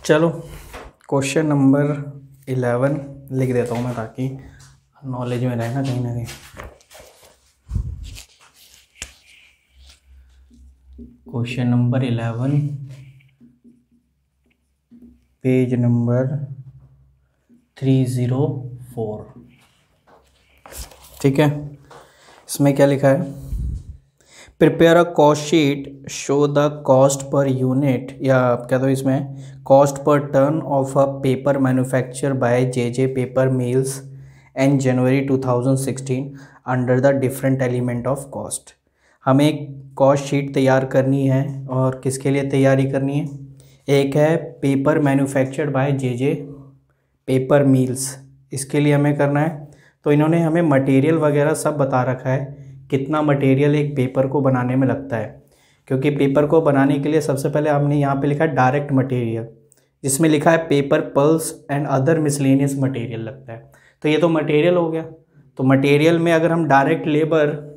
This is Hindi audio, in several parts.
चलो क्वेश्चन नंबर 11 लिख देता हूँ मैं ताकि नॉलेज में रहे ना कहीं ना कहीं। Question number 11 page number 304। ठीक है, इसमें क्या लिखा है? Prepare a cost sheet show the cost per unit, या आप कह दो इसमें cost per ton of a paper manufacture by J paper mills and January 2016 under the different element of cost. हमें एक कॉस्ट शीट तैयार करनी है, और किसके लिए तैयारी करनी है? एक है paper manufactured by J paper mills, इसके लिए हमें करना है। तो इन्होंने हमें मटेरियल वगैरह सब बता रखा है, कितना मटेरियल एक पेपर को बनाने में लगता है। क्योंकि पेपर को बनाने के लिए सबसे पहले हमने यहाँ पे लिखा है डायरेक्ट मटेरियल, जिसमें लिखा है paper pulse and other miscellaneous material लगता है। तो ये तो मटेरियल हो गया। तो मटेरियल में अगर हम डायरेक्ट लेबर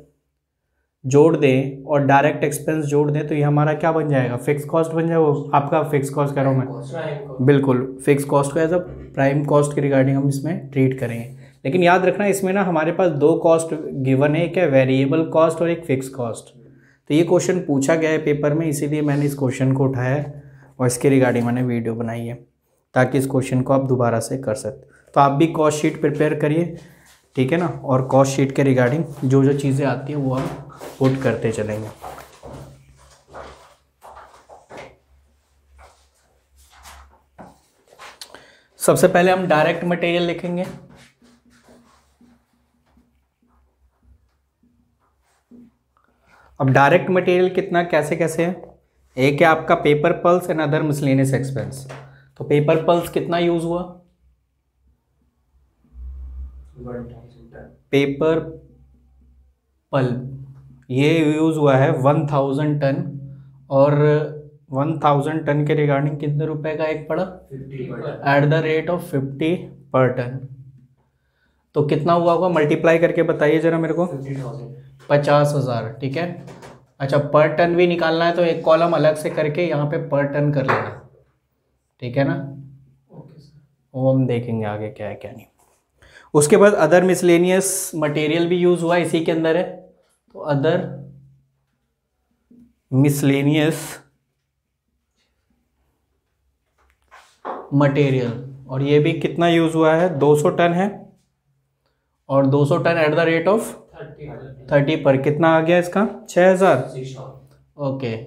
जोड़ दें और डायरेक्ट एक्सपेंस जोड़ दें तो ये हमारा क्या बन जाएगा? फिक्स कॉस्ट बन जाएगा। वो आपका फिक्स कॉस्ट कह रहा हूँ मैं, बिल्कुल फिक्स कॉस्ट को एज अ प्राइम कॉस्ट के रिगार्डिंग हम इसमें ट्रीट करेंगे। लेकिन याद रखना इसमें ना हमारे पास दो कॉस्ट गिवन है, एक है वेरिएबल कॉस्ट और एक फिक्स कॉस्ट। तो ये क्वेश्चन पूछा गया है पेपर में, इसीलिए मैंने इस क्वेश्चन को उठाया है और इसके रिगार्डिंग मैंने वीडियो बनाई है ताकि इस क्वेश्चन को आप दोबारा से कर सकते। तो आप भी कॉस्ट शीट प्रिपेयर करिए, ठीक है ना, और कॉस्ट शीट के रिगार्डिंग जो जो चीज़ें आती हैं वो हम पुट करते चलेंगे। सबसे पहले हम डायरेक्ट मटेरियल लिखेंगे। अब डायरेक्ट मटेरियल कितना कैसे कैसे है? एक है आपका paper pulse and other miscellaneous expense. तो पेपर पल्स कितना यूज हुआ? पेपर पल्प ये यूज हुआ है 1000 टन, और 1000 टन के रिगार्डिंग कितने रुपए का एक पड़ा? 50 एट द रेट ऑफ 50 पर टन। तो कितना हुआ होगा? मल्टीप्लाई करके बताइए जरा मेरे को। 50,000, ठीक है। अच्छा, पर टन भी निकालना है तो एक कॉलम अलग से करके यहाँ पे पर टन कर लेना, ठीक है ना। ओके सर, वो हम देखेंगे आगे क्या है क्या नहीं। उसके बाद अदर मिसलेनियस मटेरियल भी यूज हुआ, इसी के अंदर है। तो अदर मिसलेनियस मटेरियल, और ये भी कितना यूज हुआ है? 200 टन है, और 200 ton at the rate of 30 per कितना आ गया इसका? 6000। ओके,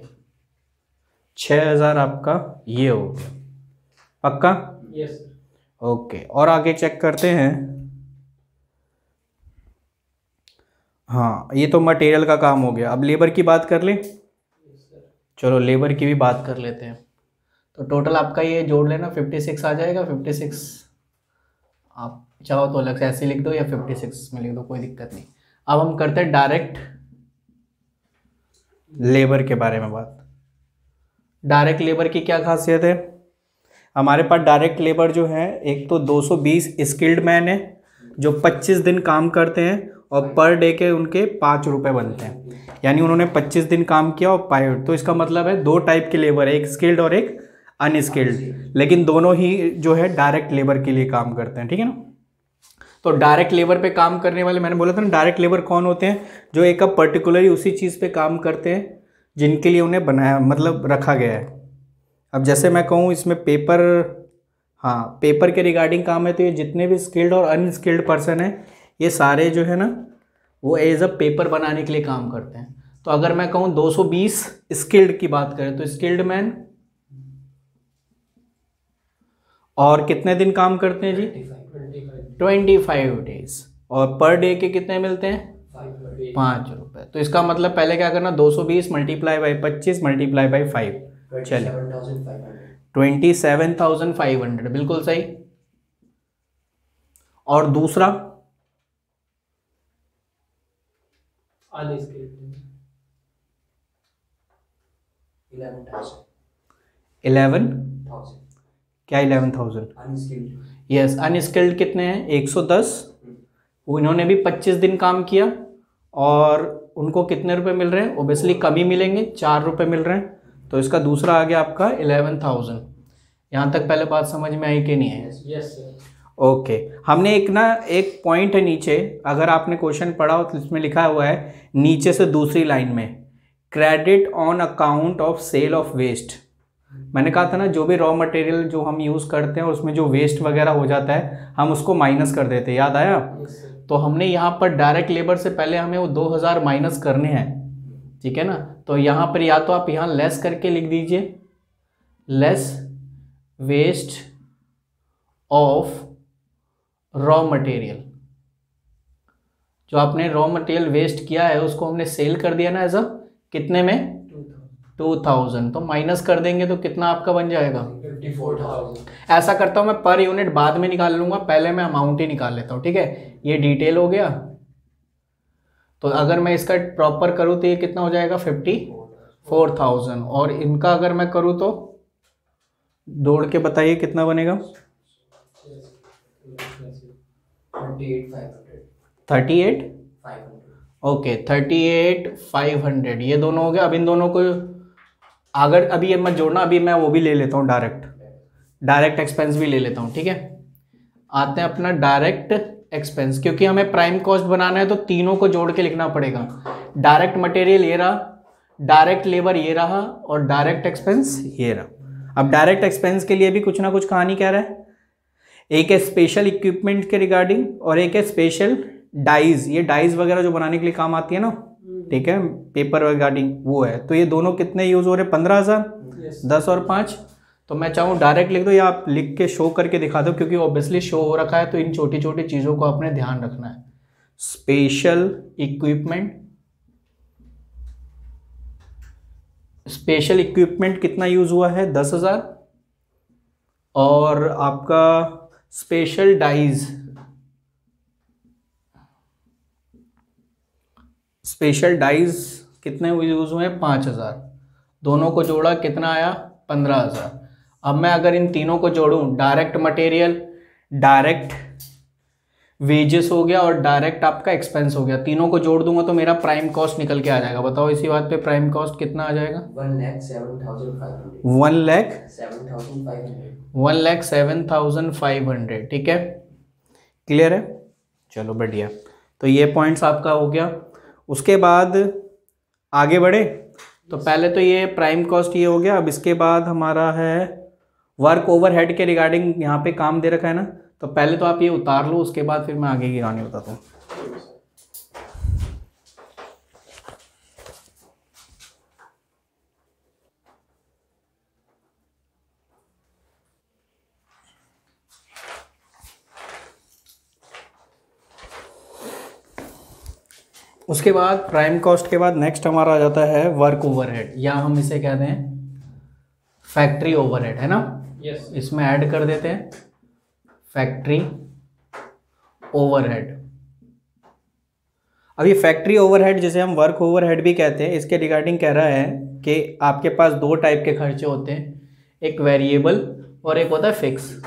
6000 आपका ये हो गया, पक्का? Yes sir. ओके, और आगे चेक करते हैं। हाँ, ये तो मटेरियल का काम हो गया। अब लेबर की बात कर ले। चलो लेबर की भी बात कर लेते हैं। तो टोटल आपका ये जोड़ लेना 56 आ जाएगा। 56 आप चाहो तो अलग से ऐसे लिख दो या 56 में लिख दो, कोई दिक्कत नहीं। अब हम करते हैं डायरेक्ट लेबर के बारे में बात। डायरेक्ट लेबर की क्या खासियत है? हमारे पास डायरेक्ट लेबर जो है, एक तो 220 स्किल्ड मैन है जो 25 दिन काम करते हैं, और पर डे के उनके 5 रुपये बनते हैं। यानी उन्होंने 25 दिन काम किया और पाए। तो इसका मतलब है दो टाइप के लेबर है, एक स्किल्ड और एक अनस्किल्ड, लेकिन दोनों ही जो है डायरेक्ट लेबर के लिए काम करते हैं, ठीक है ना। तो डायरेक्ट लेबर पे काम करने वाले, मैंने बोला था ना डायरेक्ट लेबर कौन होते हैं? जो एक अब पर्टिकुलरली उसी चीज़ पे काम करते हैं जिनके लिए उन्हें बनाया, मतलब रखा गया है। अब जैसे मैं कहूँ इसमें पेपर, हाँ पेपर के रिगार्डिंग काम है, तो ये जितने भी स्किल्ड और अनस्किल्ड पर्सन है ये सारे जो है ना वो एज अ पेपर बनाने के लिए काम करते हैं। तो अगर मैं कहूँ 220 स्किल्ड की बात करें तो स्किल्ड मैन, और कितने दिन काम करते हैं जी? 25 डेज, और पर डे के कितने मिलते हैं? 5 रुपये। तो इसका मतलब पहले क्या करना? 220 मल्टीप्लाई बाई 25 मल्टीप्लाई बाई 5, चलिए 27,500, बिल्कुल सही। और दूसरा 11,000 क्या? 11,000 यस। अनस्किल्ड कितने हैं? 110। इन्होंने भी 25 दिन काम किया, और उनको कितने रुपए मिल रहे हैं? ओबियसली कम ही मिलेंगे, 4 रुपये मिल रहे हैं। तो इसका दूसरा आ गया आपका 11,000। यहाँ तक पहले बात समझ में आई कि नहीं है? Yes sir. ओके, हमने एक पॉइंट है नीचे, अगर आपने क्वेश्चन पढ़ा हो तो इसमें लिखा हुआ है नीचे से दूसरी लाइन में, credit on account of sale of waste. मैंने कहा था ना, जो भी रॉ मटेरियल जो हम यूज़ करते हैं उसमें जो वेस्ट वगैरह हो जाता है हम उसको माइनस कर देते हैं, याद आया? तो हमने यहाँ पर डायरेक्ट लेबर से पहले हमें वो 2000 माइनस करने हैं, ठीक है ना। तो यहाँ पर या तो आप यहाँ लेस करके लिख दीजिए, less waste of raw material. जो आपने रॉ मटेरियल वेस्ट किया है उसको हमने सेल कर दिया ना एज अ कितने में? 2000। तो माइनस कर देंगे तो कितना आपका बन जाएगा? 54,000। ऐसा करता हूँ मैं, पर यूनिट बाद में निकाल लूंगा, पहले मैं अमाउंट ही निकाल लेता हूँ, ठीक है। ये डिटेल हो गया। तो अगर मैं इसका प्रॉपर करूँ तो ये कितना हो जाएगा? 54,000। और इनका अगर मैं करूँ तो जोड़ के बताइए कितना बनेगा? 38,500। ओके, 38,500 ये दोनों हो गया। अब इन दोनों को अगर अभी ये मत जोड़ना, अभी मैं वो भी ले लेता हूँ, डायरेक्ट एक्सपेंस भी ले लेता हूँ, ठीक है। आते हैं अपना डायरेक्ट एक्सपेंस, क्योंकि हमें प्राइम कॉस्ट बनाना है तो तीनों को जोड़ के लिखना पड़ेगा। डायरेक्ट मटेरियल ये रहा, डायरेक्ट लेबर ये रहा, और डायरेक्ट एक्सपेंस ये रहा। अब डायरेक्ट एक्सपेंस के लिए भी कुछ ना कुछ कहानी कह रहा है। एक है स्पेशल इक्विपमेंट के रिगार्डिंग, और एक है स्पेशल डाइज, ये डाइज वगैरह जो बनाने के लिए काम आती है ना, ठीक है, पेपर रिगार्डिंग वो है। तो ये दोनों कितने यूज हो रहे हैं? 15,000। 10 और 5। तो मैं चाहूँ डायरेक्ट लिख दो या आप लिख के शो करके दिखा दो, क्योंकि ऑब्वियसली शो हो रखा है तो इन छोटी छोटी चीज़ों को आपने ध्यान रखना है। स्पेशल इक्विपमेंट कितना यूज हुआ है? 10,000। और आपका स्पेशल डाइज कितने यूज हुए हैं? 5,000। दोनों को जोड़ा कितना आया? 15,000। अब मैं अगर इन तीनों को जोड़ूं, डायरेक्ट मटेरियल, डायरेक्ट वेजेस हो गया और डायरेक्ट आपका एक्सपेंस हो गया, तीनों को जोड़ दूंगा तो मेरा प्राइम कॉस्ट निकल के आ जाएगा। बताओ इसी बात पे प्राइम कॉस्ट कितना आ जाएगा? 1,07,500। ठीक है, क्लियर है? चलो बढ़िया। तो ये पॉइंट्स आपका हो गया। उसके बाद आगे बढ़े तो पहले तो ये प्राइम कॉस्ट ये हो गया। अब इसके बाद हमारा है वर्क ओवरहेड के रिगार्डिंग, यहाँ पे काम दे रखा है ना, तो पहले तो आप ये उतार लो, उसके बाद फिर मैं आगे की कहानी बताता हूँ। उसके बाद प्राइम कॉस्ट के बाद नेक्स्ट हमारा आ जाता है वर्क ओवरहेड, या हम इसे कहते हैं फैक्ट्री ओवरहेड, है ना? यस। इसमें ऐड कर देते हैं फैक्ट्री ओवरहेड। अब ये फैक्ट्री ओवरहेड जिसे हम वर्क ओवरहेड भी कहते हैं, इसके रिगार्डिंग कह रहा है कि आपके पास दो टाइप के खर्चे होते हैं, एक वेरिएबल और एक होता है फिक्स।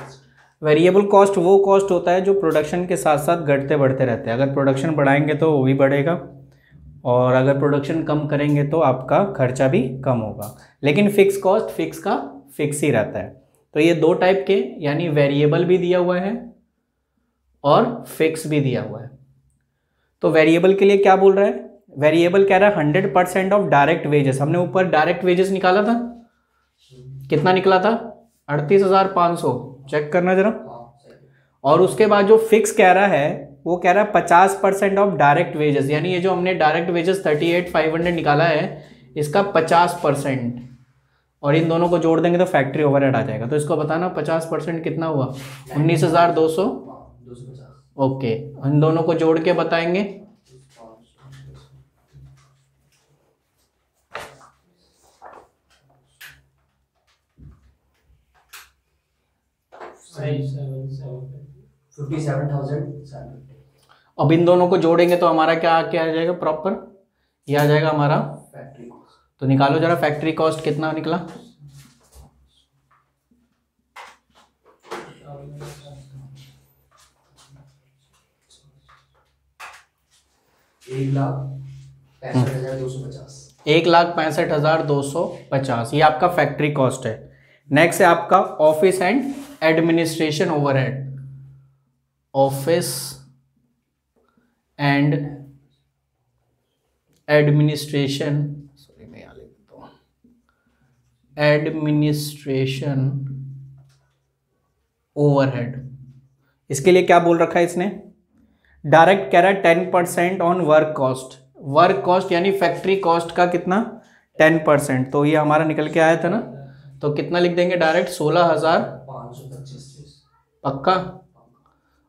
वेरिएबल कॉस्ट वो कॉस्ट होता है जो प्रोडक्शन के साथ साथ घटते बढ़ते रहते हैं। अगर प्रोडक्शन बढ़ाएंगे तो वो भी बढ़ेगा, और अगर प्रोडक्शन कम करेंगे तो आपका खर्चा भी कम होगा। लेकिन फिक्स कॉस्ट फिक्स का फिक्स ही रहता है। तो ये दो टाइप के, यानी वेरिएबल भी दिया हुआ है और फिक्स भी दिया हुआ है। तो वेरिएबल के लिए क्या बोल रहा है? वेरिएबल कह रहा है 100% ऑफ डायरेक्ट वेजेस। हमने ऊपर डायरेक्ट वेजेस निकाला था, कितना निकला था? 38,500। चेक करना जरा। और उसके बाद जो फिक्स कह रहा है वो कह रहा है 50% ऑफ डायरेक्ट वेजेस, यानी ये जो हमने डायरेक्ट वेजेस 38,500 निकाला है इसका 50%, और इन दोनों को जोड़ देंगे तो फैक्ट्री ओवरहेड आ जाएगा। तो इसको बताना 50% कितना हुआ? 19,200। ओके, इन दोनों को जोड़ के बताएंगे। अब इन दोनों को जोड़ेंगे तो हमारा क्या आ जाएगा प्रॉपर? ये आ जाएगा हमारा फैक्ट्री कॉस्ट। तो निकालो जरा फैक्ट्री कॉस्ट कितना निकला? $1,65,250। 1,65,250 ये आपका फैक्ट्री कॉस्ट है। नेक्स्ट है आपका office and administration overhead, office and administration, sorry मैं यहाँ लिख देता हूँ, एडमिनिस्ट्रेशन ओवरहेड। इसके लिए क्या बोल रखा है इसने, डायरेक्ट कह रहा है 10% on work cost, work cost यानी फैक्ट्री कॉस्ट का कितना 10%, तो ये हमारा निकल के आया था ना, तो कितना लिख देंगे डायरेक्ट 16,525 पक्का।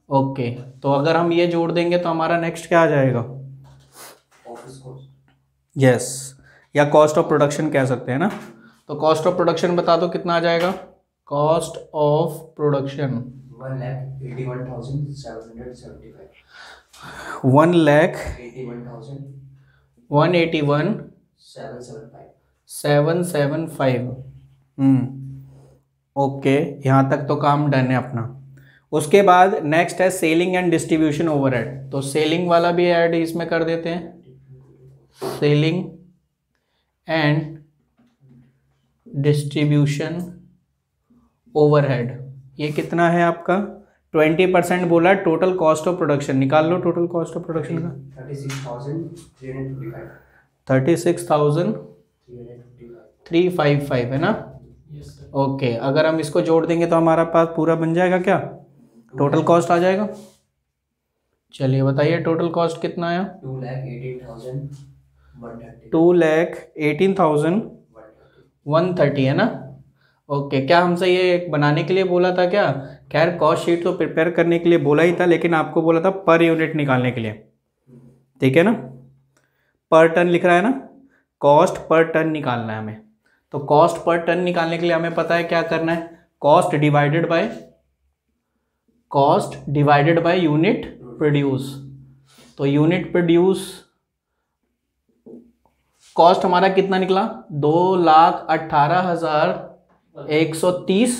ओके, तो अगर हम ये जोड़ देंगे तो हमारा नेक्स्ट क्या आ जाएगा, ऑफिस कॉस्ट, यस, या कॉस्ट ऑफ प्रोडक्शन कह सकते हैं ना। तो कॉस्ट ऑफ प्रोडक्शन बता दो कितना आ जाएगा, कॉस्ट ऑफ प्रोडक्शन 1,81,775, 1,81,775। ओके, यहाँ तक तो काम डन है अपना। उसके बाद नेक्स्ट है सेलिंग एंड डिस्ट्रीब्यूशन ओवरहेड, तो सेलिंग वाला भी ऐड इसमें कर देते हैं, सेलिंग एंड डिस्ट्रीब्यूशन ओवरहेड, ये कितना है आपका 20% बोला, टोटल कॉस्ट ऑफ प्रोडक्शन निकाल लो, टोटल कॉस्ट ऑफ प्रोडक्शन का 36,355 है ना। ओके, अगर हम इसको जोड़ देंगे तो हमारा पास पूरा बन जाएगा क्या, टोटल कॉस्ट आ जाएगा। चलिए बताइए टोटल कॉस्ट कितना आया, 2,18,130 है ना। ओके, क्या हमसे ये बनाने के लिए बोला था क्या, खैर कॉस्ट शीट तो प्रिपेयर करने के लिए बोला ही था, लेकिन आपको बोला था पर यूनिट निकालने के लिए, ठीक है ना, पर टन लिख रहा है ना, कॉस्ट पर टन निकालना है हमें। तो कॉस्ट पर टन निकालने के लिए हमें पता है क्या करना है, cost divided by unit produce. तो यूनिट प्रोड्यूस कॉस्ट हमारा कितना निकला 2,18,130,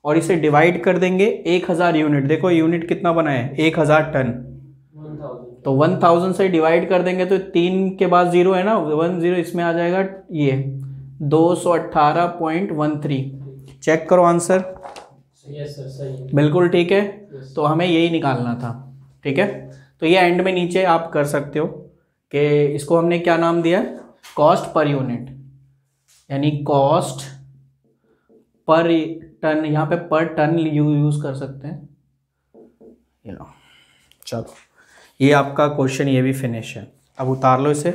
और इसे डिवाइड कर देंगे 1000 यूनिट, देखो यूनिट कितना बना है 1000 टन, तो 1000 से डिवाइड कर देंगे तो 3 के बाद 0 है ना, 10 इसमें आ जाएगा ये 218.13। चेक करो आंसर, यस सर सही है, बिल्कुल ठीक है। तो हमें यही निकालना था, ठीक है। तो ये एंड में नीचे आप कर सकते हो कि इसको हमने क्या नाम दिया, कॉस्ट पर यूनिट, यानी कॉस्ट पर टन, यहाँ पे पर टन यूज कर सकते हैं, ये लो। चलो, ये आपका क्वेश्चन ये भी फिनिश है, अब उतार लो इसे।